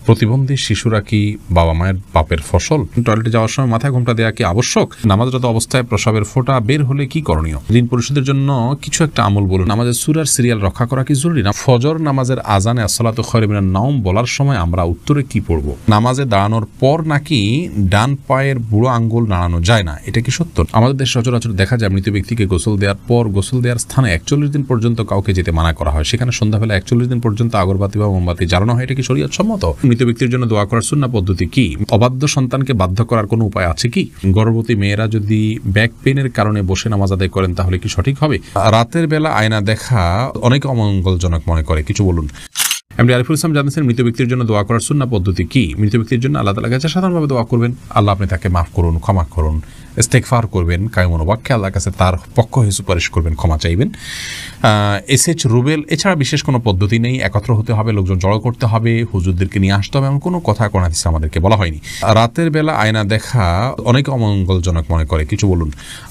প্রতিবন্ধী শিশুরা কি বাবা মায়ের পাপের ফসল? টয়লেটে যাওয়ার সময় মাথায় ঘোমটা দেওয়া কি আবশ্যক? নামাজরত অবস্থায় প্রসাবের ফোঁটা বের হলে কি করণীয়? ঋণ পরিশোধের জন্য কিছু একটা আমল বলুন। নামাজের সূরার সিরিয়াল রক্ষা করা কি জরুরি না? ফজর নামাজের আজানে আসসালাতু খায়রুম মিনান নাওম বলার সময় আমরা উত্তরে কি পড়ব? নামাজে দাঁড়ানোর পর নাকি ডান পায়ের বুড়ো আঙ্গুল নাড়ানো যায় না, এটা কি সত্য? আমাদের দেশে সচরাচর দেখা যায় মৃত ব্যক্তিকে গোসল দেওয়ার পর গোসল দেওয়ার স্থানে 41 দিন পর্যন্ত কাউকে যেতে মানা করা হয়। সেখানে সন্ধ্যাবেলা 41 দিন পর্যন্ত আগরবাতি বা মোমবাতি জ্বালানো হয়, এটা কি শরীয়ত সম্মত? মৃত ব্যক্তির জন্য দোয়া করার সুন্নাহ পদ্ধতি কি? অবাধ্য সন্তানকে বাধ্য করার কোনো উপায় আছে কি? গর্ভবতী মেয়েরা যদি ব্যাক পেনের কারণে বসে নামাজ আদায় করেন তাহলে কি সঠিক হবে? রাতের বেলা আয়না দেখা অনেক অমঙ্গলজনক মনে করে, কিছু বলুন। এমনি আরিফুল ইসলাম জানতেছেন মৃত ব্যক্তির জন্য দোয়া করার সুন্নাহ পদ্ধতি কি? মৃত ব্যক্তির জন্য আল্লাহ তাআলার কাছে সাধারণভাবে দোয়া করবেন, আল্লাহ আপনি তাকে মাফ করুন, ক্ষমা করুন, ইস্তেগফার করবেন, কায়মন ওয়াক্যে আল্লাহর কাছে তার পক্ষ হয়ে সুপারিশ করবেন, ক্ষমা চাইবেন। এসএইচ রুবেল, এছাড়া বিশেষ কোনো পদ্ধতি নেই, একত্র হতে হবে, লোকজন জড়ো করতে হবে, হুজুরদেরকে নিয়ে আসতে হবে, এমন কোনো কথা কোন হাদিসে আমাদেরকে বলা হয়নি। রাতের বেলা আয়না দেখা অনেক অমঙ্গলজনক মনে করে, কিছু বলুন।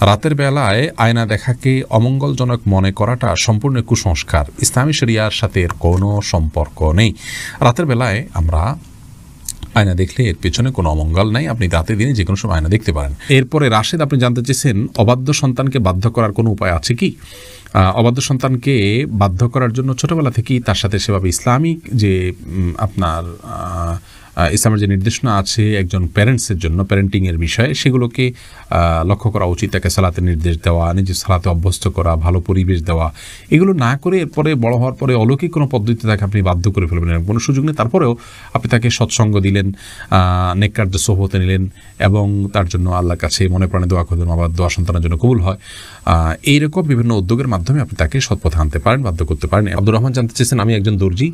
রাতের বেলায় আয়না দেখাকে অমঙ্গলজনক মনে করাটা সম্পূর্ণ কুসংস্কার, ইসলামী শরিয়ার সাথে এর কোনো সম্পর্ক নেই। রাতের বেলায় আমরা আয়না দেখলে এর পেছনে কোনো অমঙ্গল নাই, আপনি রাতে দিনে যে কোনো সময় আয়না দেখতে পারেন। এরপরে রাশেদ, আপনি জানতে চেয়েছেন অবাধ্য সন্তানকে বাধ্য করার কোনো উপায় আছে কি? অবাধ্য সন্তানকে বাধ্য করার জন্য ছোটবেলা থেকেই তার সাথে সেভাবে ইসলামিক যে আপনার ইসলামের যে নির্দেশনা আছে একজন প্যারেন্টসের জন্য প্যারেন্টিংয়ের বিষয়ে, সেগুলোকে লক্ষ্য করা উচিত। তাকে সালাতের নির্দেশ দেওয়া, নিজের সালাতে অভ্যস্ত করা, ভালো পরিবেশ দেওয়া, এগুলো না করে এরপরে বড় হওয়ার পরে অলৌকিক কোনো পদ্ধতিতে তাকে আপনি বাধ্য করে ফেলবেন, এরকম কোনো সুযোগ নেই। তারপরেও আপনি তাকে সৎসঙ্গ দিলেন, নেককারদের সোহবতে নিলেন এবং তার জন্য আল্লাহর কাছে মনে প্রাণে দোয়া করলেন, আবার দোয়া সন্তানের জন্য কবুল হয়। এইরকম বিভিন্ন উদ্যোগের মাধ্যমে আপনি তাকে সৎপথে আনতে পারেন, বাধ্য করতে পারেন। আব্দুর রহমান জানতে চেয়েছেন আমি একজন দর্জি,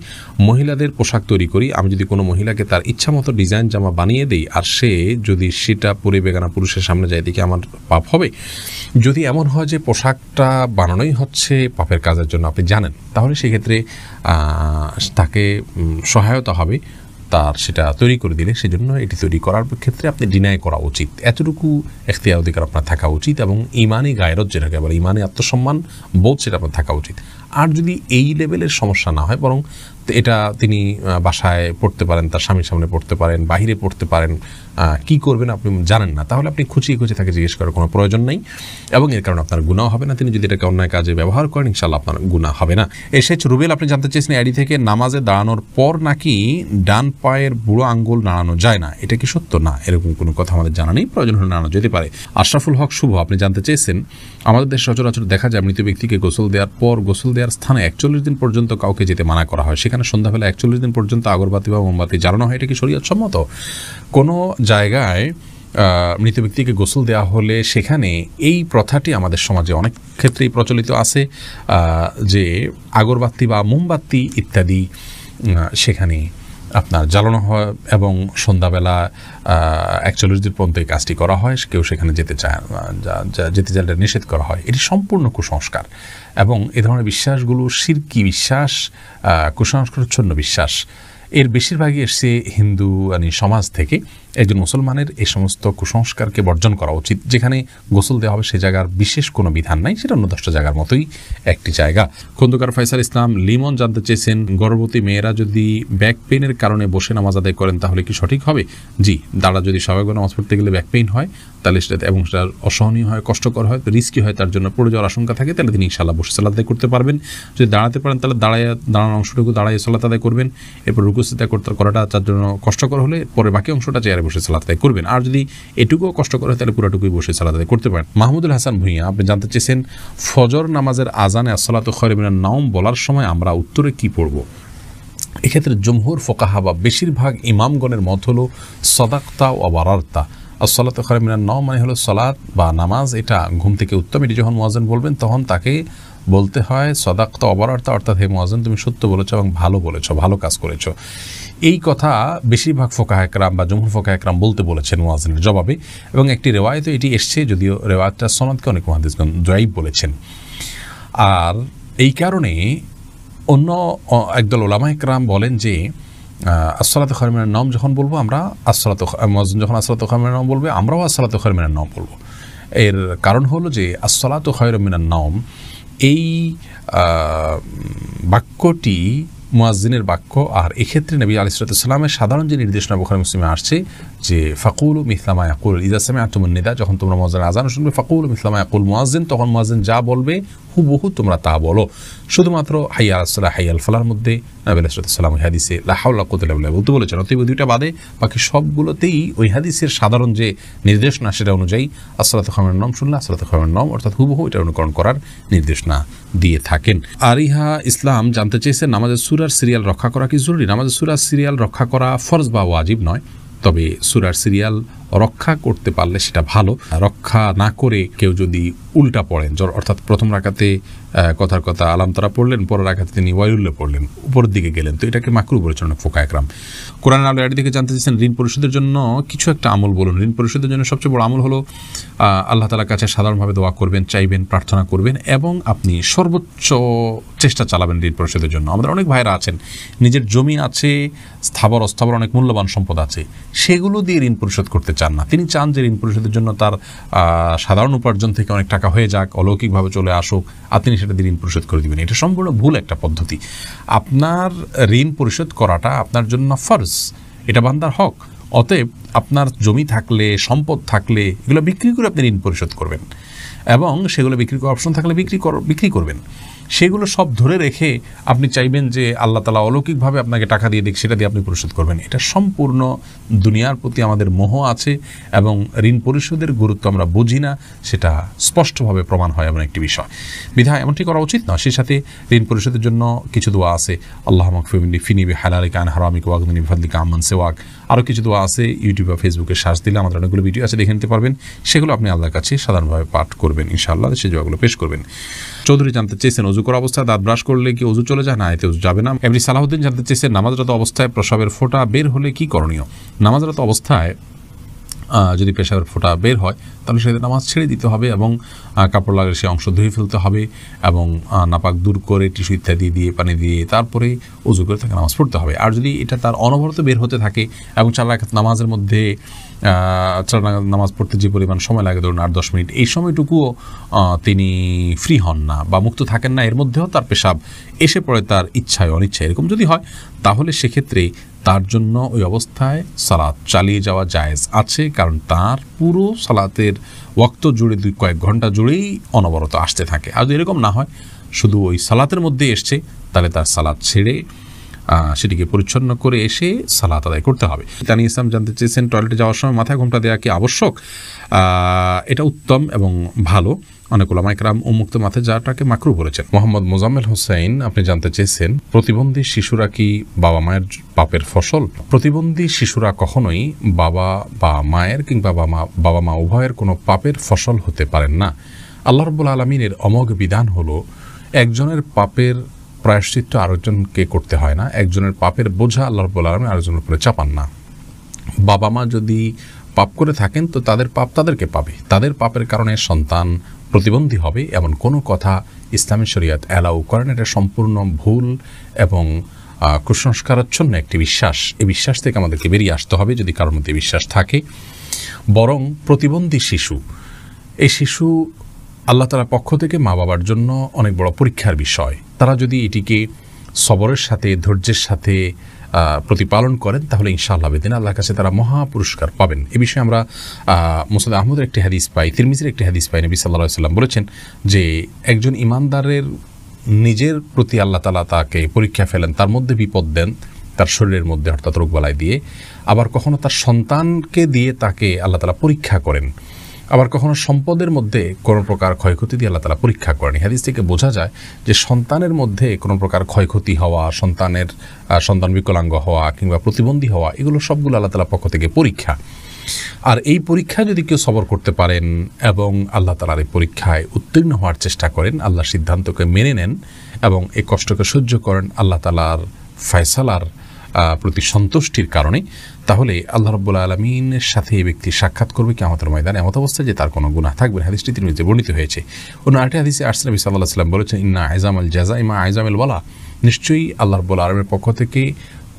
মহিলাদের পোশাক তৈরি করি। আমি যদি কোনো মহিলাকে তার ইচ্ছা মতো ডিজাইন জামা বানিয়ে দিই আর সে যদি সেটা পরে বেগানা পুরুষের সামনে যায়, দেখে আমার পাপ হবে? যদি এমন হয় যে পোশাকটা বানানোই হচ্ছে পাপের কাজের জন্য আপনি জানেন, তাহলে সেক্ষেত্রে তাকে সহায়তা হবে তার সেটা তৈরি করে দিলে। সেজন্য এটি তৈরি করার ক্ষেত্রে আপনি ডিনাই করা উচিত, এতটুকু এখতিয়ার অধিকার আপনার থাকা উচিত এবং ইমানি গায়রত যেটাকে বলে, ইমানি আত্মসম্মান বোধ, সেটা আপনার থাকা উচিত। আর যদি এই লেভেলের সমস্যা না হয়, বরং এটা তিনি বাসায় পড়তে পারেন, তার স্বামীর সামনে পড়তে পারেন, বাহিরে পড়তে পারেন, কি করবেন আপনি জানেন না, তাহলে আপনি খুঁচিয়ে খুঁচিয়ে তাকে জিজ্ঞেস করার কোনো প্রয়োজন নেই এবং এর কারণে আপনার গুনাহ হবে না। তিনি যদি এটাকে অন্যায় কাজে ব্যবহার করেন, ইনশাআল্লাহ আপনার গুনাহ হবে না। এসএইচ রুবেল, আপনি জানতে চেয়েছেন আইডি থেকে নামাজে দাঁড়ানোর পর নাকি ডান পায়ের বুড়ো আঙ্গুল নাড়ানো যায় না, এটা কি সত্য? না, এরকম কোনো কথা আমাদের জানা নেই, প্রয়োজন হলে নাড়ানো যেতে পারে। আশরাফুল হক শুভ, আপনি জানতে চেয়েছেন আমাদের দেশে সচরাচর দেখা যায় মৃত ব্যক্তিকে গোসল দেওয়ার পর গোসল দেওয়ার স্থানে 41 দিন পর্যন্ত কাউকে যেতে মানা করা হয়। সেখানে সন্ধ্যাবেলা 41 দিন পর্যন্ত আগরবাতি বা মোমবাতি জ্বালানো হয়, এটা কি শরীয়ত সম্মত? কোনো জায়গায় মৃত ব্যক্তিকে গোসল দেওয়া হলে সেখানে এই প্রথাটি আমাদের সমাজে অনেক ক্ষেত্রেই প্রচলিত আছে যে আগরবাতি বা মোমবাতি ইত্যাদি সেখানে আপনার জ্বালানো হয় এবং সন্ধ্যাবেলা 41 দিন পর্যন্ত এই কাজটি করা হয়। কেউ সেখানে যেতে চাইলে নিষেধ করা হয়। এটি সম্পূর্ণ কুসংস্কার এবং এ ধরনের বিশ্বাসগুলো শিরকি বিশ্বাস, কুসংস্কারচ্ছন্ন বিশ্বাস। এর বেশিরভাগই এসছে হিন্দু সমাজ থেকে। একজন মুসলমানের এই সমস্ত কুসংস্কারকে বর্জন করা উচিত। যেখানে গোসল দেওয়া হবে সে জায়গার বিশেষ কোনো বিধান নাই, সেটা অন্য 10টা জায়গার মতোই একটি জায়গা। খন্দকার ফয়সাল ইসলাম লিমন জানতে চেয়েছেন গর্ভবতী মেয়েরা যদি ব্যাক পেইনের কারণে বসে নামাজ আদায় করেন তাহলে কি সঠিক হবে? জি, দাঁড়া যদি স্বাভাবিক নামাজ পড়তে গেলে ব্যাক পেইন হয় তাহলে সেটা এবং সেটা অসহনীয় হয়, কষ্টকর হয়, রিস্কি হয়, তার জন্য পড়ে যাওয়ার আশঙ্কা থাকে, তাহলে তিনি ইনশাআল্লাহ বসে সালাত আদায় করতে পারবেন। যদি দাঁড়াতে পারেন তাহলে দাঁড়ানোর অংশটুকু দাঁড়ায় সালাত আদায় করবেন। এরপর রুকু সিজদা করাটা তার জন্য কষ্টকর হলে পরে বাকি অংশটা চেয়ারে বসে সালাত আদায় করবেন। আর যদি এটুকুও কষ্ট করে তাহলে পুরোটুকুই বসে সালাত আদায় করতে পারেন। মাহমুদুল হাসান ভূঁইয়া, আপনি জানতে চেয়েছেন ফজর নামাজের আজানে আসসালাতু খায়রুম মিনান নাওম বলার সময় আমরা উত্তরে কি পড়ব? এক্ষেত্রে জমহুর ফোকাহা বা বেশিরভাগ ইমামগণের মত হলো সাদাকতা ওয়া বারারতা। আসসালাতু খায়রুম মিনান নাওম মানে হলো সালাত বা নামাজ, এটা ঘুম থেকে উত্তম। এটি যখন মুয়াজ্জিন বলবেন তখন তাকে বলতে হয় সাদাকতা ওয়া বারারতা, অর্থাৎ হে মুয়াজ্জিন তুমি সত্য বলেছো এবং ভালো বলেছো, ভালো কাজ করেছো। এই কথা বেশিরভাগ ফোকাহা একরাম বা জমহুর ফোকাহা একরাম বলতে বলেছেন মুয়াজ্জিনের জবাবে এবং একটি রেওয়ায়েতে এটি এসছে, যদিও রেওয়ায়েতটা সনদকে অনেক মুহাদ্দিসগণ যায়িফ বলেছেন। আর এই কারণে অন্য একদল উলামা একরাম বলেন যে আসসালাতু খায়রুম মিনান নাওম যখন বলবো আমরা মুয়াজ্জিন যখন আসসালাতু খায়রুম মিনান নাওম বলবে আমরাও আসসালাতু খায়রুম মিনান নাওম বলবো। এর কারণ হলো যে আসসালাতু খায়রুম মিনান নাওম এই বাক্যটি মুয়াজ্জিনের বাক্য। আর এক্ষেত্রে নবী আলাইহিস সালামের সাধারণ যে নির্দেশনা বুখারী মুসলিমে আসছে যে ফাকুলু মিসলা মা ইয়াকুল ইযা সামি'তুমুন নিদা, যখন তোমরা মুয়াজ্জিনের আযান শুনবে ফাকুলু মিসলা মা ইয়াকুল মুয়াজ্জিন, তখন মুয়াজ্জিন যা বলবে হুবহু তোমরা তা বলো। শুধুমাত্র হাইয়া আলাস সালাহ হাইয়া আল ফালাহর মধ্যে নবী আলাইহিস সালাম ওই হাদিসে লা হাওলা ওয়া কুওয়াতা ইল্লা বিল্লাহ বলতে বলেছেন। অতএব দুইটা বাদে বাকি সবগুলোতেই ওই হাদিসের সাধারণ যে নির্দেশনা সেটা অনুযায়ী আসসালাতু খায়রুন মিনান নওম শুনলে আসসালাতু খায়রুন মিনান নওম অর্থাৎ হুবহু এটা অনুকরণ করার নির্দেশনা দিয়ে থাকেন। আর ইহা ইসলাম জানতে চেয়েছেন নামাজের সূরার সিরিয়াল রক্ষা করা কি জরুরি? নামাজের সূরার সিরিয়াল রক্ষা করা ফরজ বা ওয়াজিব নয়, তবে সূরার সিরিয়াল রক্ষা করতে পারলে সেটা ভালো। রক্ষা না করে কেউ যদি উল্টা পড়েন, অর্থাৎ প্রথম রাকাতে কথার কথা আলাম তারা পড়লেন, পরের রাকাতে তিনি ওয়াইলুল্লাহ পড়লেন, উপরের দিকে গেলেন, তো এটাকে মাকরুহ বলেছেন অনেক ফুকাহা একরাম। কোরআন আলো এর দিকে জানতে চেয়েছেন ঋণ পরিশোধের জন্য কিছু একটা আমল বলুন। ঋণ পরিশোধের জন্য সবচেয়ে বড় আমল হলো আল্লাহ তাআলার কাছে সাধারণভাবে দোয়া করবেন, চাইবেন, প্রার্থনা করবেন এবং আপনি সর্বোচ্চ চেষ্টা চালাবেন ঋণ পরিশোধের জন্য। আমাদের অনেক ভাইরা আছেন নিজের জমি আছে, স্থাবর অস্থাবর অনেক মূল্যবান সম্পদ আছে, সেগুলো দিয়ে ঋণ পরিশোধ করতে চান না। তিনি চান যে ঋণ পরিশোধের জন্য তার সাধারণ উপার্জন থেকে অনেক টাকা হয়ে যাক, অলৌকিকভাবে চলে আসুক, আপনি সেটা দিয়ে ঋণ পরিশোধ করে দিবেন। এটা সম্পূর্ণ ভুল একটা পদ্ধতি। আপনার ঋণ পরিশোধ করাটা আপনার জন্য ফরজ, এটা বান্দার হক। অতএব আপনার জমি থাকলে, সম্পদ থাকলে এগুলো বিক্রি করে আপনি ঋণ পরিশোধ করবেন এবং সেগুলো বিক্রি করার অপশন থাকলে বিক্রি করবেন। সেগুলো সব ধরে রেখে আপনি চাইবেন যে আল্লাহ তাআলা অলৌকিকভাবে আপনাকে টাকা দিয়ে দিক, সেটা দিয়ে আপনি পরিশোধ করবেন। এটা সম্পূর্ণ দুনিয়ার প্রতি আমাদের মোহ আছে এবং ঋণ পরিশোধের গুরুত্ব আমরা বুঝি না, সেটা স্পষ্টভাবে প্রমাণ হয় এমন একটি বিষয়। বিধায় এমনটি করা উচিত না। সেই সাথে ঋণ পরিশোধের জন্য কিছু দোয়া আছে, আল্লাহুম্মা কফিনি ফিনি বিহালালিকা আন হারামিকা ওয়াগনিনি বিফাদলিকা আম্মান সিওয়াক। আরও কিছু দোয়া আছে, ইউটিউব বা ফেসবুকে সার্চ দিলে আমাদের অনেকগুলো ভিডিও আছে, দেখে নিতে পারবেন। সেগুলো আপনি আল্লাহর কাছে সাধারণভাবে পাঠ করবেন, ইনশাআল্লাহ সেই দোয়াগুলো পেশ করবেন। চৌধুরী জানতে চেয়েছেন অজু করা অবস্থায় দাঁত ব্রাশ করলে কি অজু চলে যায়? না, এতে অজু যাবে না। এমনি সালাহুদ্দিন জানতে চেয়েছেন নামাজরত অবস্থায় প্রস্রাবের ফোঁটা বের হলে কি করণীয়? নামাজরত অবস্থায় যদি পেশাবের ফোঁটা বের হয় তাহলে সেটা নামাজ ছেড়ে দিতে হবে এবং কাপড় লাগিয়ে সেই অংশ ধুয়ে ফেলতে হবে এবং নাপাক দূর করে টিস্যু ইত্যাদি দিয়ে পানি দিয়ে তারপরে উজু করে তাকে নামাজ পড়তে হবে। আর যদি এটা তার অনবরত বের হতে থাকে এবং 4 রাকাত নামাজের মধ্যে 4 রাকাত নামাজ পড়তে যে পরিমাণ সময় লাগে, ধরুন 8-10 মিনিট, এই সময়টুকুও তিনি ফ্রি হন না বা মুক্ত থাকেন না, এর মধ্যেও তার পেশাব এসে পড়ে তার ইচ্ছায় অনিচ্ছায়, এরকম যদি হয় তাহলে সেক্ষেত্রে তার জন্য ওই অবস্থায় সালাত চালিয়ে যাওয়া জায়েজ আছে, কারণ তার পুরো সালাতের ওয়াক্ত জুড়ে কয়েক ঘন্টা জুড়েই অনবরত আসতে থাকে। আর যদি এরকম না হয়, শুধু ওই সালাতের মধ্যে এসছে, তাহলে তার সালাত ছেড়ে সেটিকে পরিচ্ছন্ন করে এসে সালাত আদায় করতে হবে। তানি ইসলাম জানতে চেয়েছেন টয়লেটে যাওয়ার সময় মাথায় ঘোমটা দেওয়া কি আবশ্যক? এটা উত্তম এবং ভালো। অনেক উলামা ইকরাম উন্মুক্ত মাথায় যাওয়াটাকে মাকরুহ বলেছেন। মোহাম্মদ মোজাম্মেল হোসেন আপনি জানতে চেয়েছেন প্রতিবন্ধী শিশুরা কি বাবা মায়ের পাপের ফসল? প্রতিবন্ধী শিশুরা কখনোই বাবা বা মায়ের কিংবা বাবা মা উভয়ের কোনো পাপের ফসল হতে পারেন না। আল্লাহ রাব্বুল আলামিনের অমোঘ বিধান হলো একজনের পাপের প্রায়শ্চিত্ত আরেকজনকে করতে হয় না, একজনের পাপের বোঝা আল্লাহ রাব্বুল আলামিন আরেকজনের উপরে চাপান না। বাবা মা যদি পাপ করে থাকেন তো তাদের পাপ তাদেরকে পাবে, তাদের পাপের কারণে সন্তান প্রতিবন্ধী হবে এমন কোনো কথা ইসলামী শরীয়ত অ্যালাউ করেন। এটা সম্পূর্ণ ভুল এবং কুসংস্কারাচ্ছন্ন একটি বিশ্বাস। এই বিশ্বাস থেকে আমাদেরকে বেরিয়ে আসতে হবে যদি কারোর মধ্যে বিশ্বাস থাকে। বরং প্রতিবন্ধী শিশু, এই শিশু আল্লাহ তাআলার পক্ষ থেকে মা বাবার জন্য অনেক বড় পরীক্ষার বিষয়। তারা যদি এটিকে সবরের সাথে, ধৈর্যের সাথে প্রতিপালন করেন তাহলে ইনশাআল্লাহ বেদিন আল্লাহর কাছে তারা মহা পুরস্কার পাবেন। এ বিষয়ে আমরা মুসনাদ আহমদের একটি হাদিস পাই, তিরমিজির একটি হাদিস পাই। নবী সাল্লাল্লাহু আলাইহি ওয়াসাল্লাম বলেছেন যে একজন ঈমানদারের নিজের প্রতি আল্লাহ তাআলা তাকে পরীক্ষা ফেলেন, তার মধ্যে বিপদ দেন তার শরীরের মধ্যে অর্থাৎ রোগবালাই দিয়ে, আবার কখনো তার সন্তানকে দিয়ে তাকে আল্লাহ তাআলা পরীক্ষা করেন, আবার কখনো সম্পদের মধ্যে কোনো প্রকার ক্ষয়ক্ষতি দিয়ে আল্লাহ তাআলা পরীক্ষা করেন। হাদিস থেকে বোঝা যায় যে সন্তানের মধ্যে কোনো প্রকার ক্ষয়ক্ষতি হওয়া, সন্তান বিকলাঙ্গ হওয়া কিংবা প্রতিবন্ধী হওয়া, এগুলো সবগুলো আল্লাহ তাআলার পক্ষ থেকে পরীক্ষা। আর এই পরীক্ষা যদি কেউ সবর করতে পারেন এবং আল্লাহ তাআলার এই পরীক্ষায় উত্তীর্ণ হওয়ার চেষ্টা করেন, আল্লাহর সিদ্ধান্তকে মেনে নেন এবং এই কষ্টকে সহ্য করেন আল্লাহ তাআলার ফয়সালার প্রতি সন্তুষ্টির কারণে, তাহলে আল্লাহ রাব্বুল আলামিনের সাথে এই ব্যক্তি সাক্ষাৎ করবে কিয়ামতের ময়দানে এমত অবস্থায় যে তার কোনো গুনাহ থাকবে না। হাদিসটি তিরমিজিতে বর্ণিত হয়েছে। অন্য আরেকটি হাদিসে আসছে নবী সাল্লাল্লাহু আলাইহি ওয়াসাল্লাম বলেছেন ইন্না আইজামাল জাযাই মা আইজামিল ওয়ালা, নিশ্চয়ই আল্লাহ রাব্বুল আলামিনের পক্ষ থেকে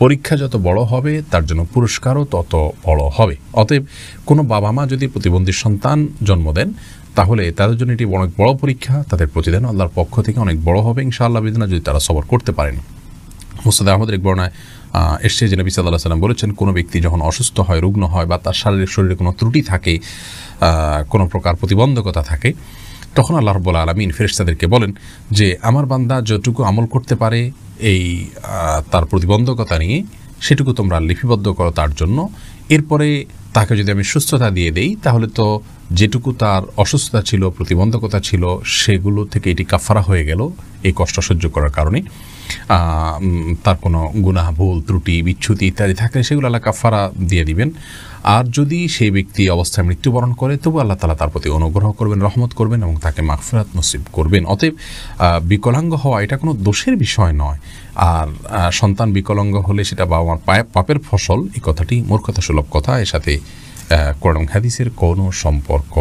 পরীক্ষা যত বড় হবে তার জন্য পুরস্কারও তত বড় হবে। অতএব কোনো বাবা মা যদি প্রতিবন্ধী সন্তান জন্ম দেন তাহলে তাদের জন্য এটি অনেক বড় পরীক্ষা, তাদের প্রতিদান আল্লাহর পক্ষ থেকে অনেক বড় হবে ইনশাআল্লাহ বিদিনা যদি তারা সবর করতে পারেন। মুসনাদ আহমদের এক বর্ণনায় এসছে যে নবী সাল্লাল্লাহু আলাইহি সাল্লাম বলেছেন, কোনো ব্যক্তি যখন অসুস্থ হয়, রুগ্ন হয় বা তার শরীরে কোনো ত্রুটি থাকে, কোনো প্রকার প্রতিবন্ধকতা থাকে, তখন আল্লাহ রাব্বুল আলামিন ফেরেশতাদেরকে বলেন যে আমার বান্দা যতটুকু আমল করতে পারে এই তার প্রতিবন্ধকতা নিয়ে, সেটুকু তোমরা লিপিবদ্ধ করো তার জন্য। এরপরে তাকে যদি আমি সুস্থতা দিয়ে দেই, তাহলে তো যেটুকু তার অসুস্থতা ছিল, প্রতিবন্ধকতা ছিল, সেগুলো থেকে এটি কাফারা হয়ে গেল এই কষ্ট সহ্য করার কারণে। তার কোনো গুনাহ, ভুল, ত্রুটি, বিচ্যুতি ইত্যাদি থাকলে সেগুলো আল্লাহ কাফারা দিয়ে দিবেন। আর যদি সেই ব্যক্তি অবস্থায় মৃত্যুবরণ করে, তবু আল্লাহ তাআলা তার প্রতি অনুগ্রহ করবেন, রহমত করবেন এবং তাকে মাগফিরাত নসিব করবেন। অতএব বিকলাঙ্গ হওয়া এটা কোনো দোষের বিষয় নয়। আর সন্তান বিকলাঙ্গ হলে সেটা বাবা মার পাপের ফসল, এই কথাটি মূর্খতা সুলভ কথা। এর সাথে কোরআন হাদিসের কোনো সম্পর্ক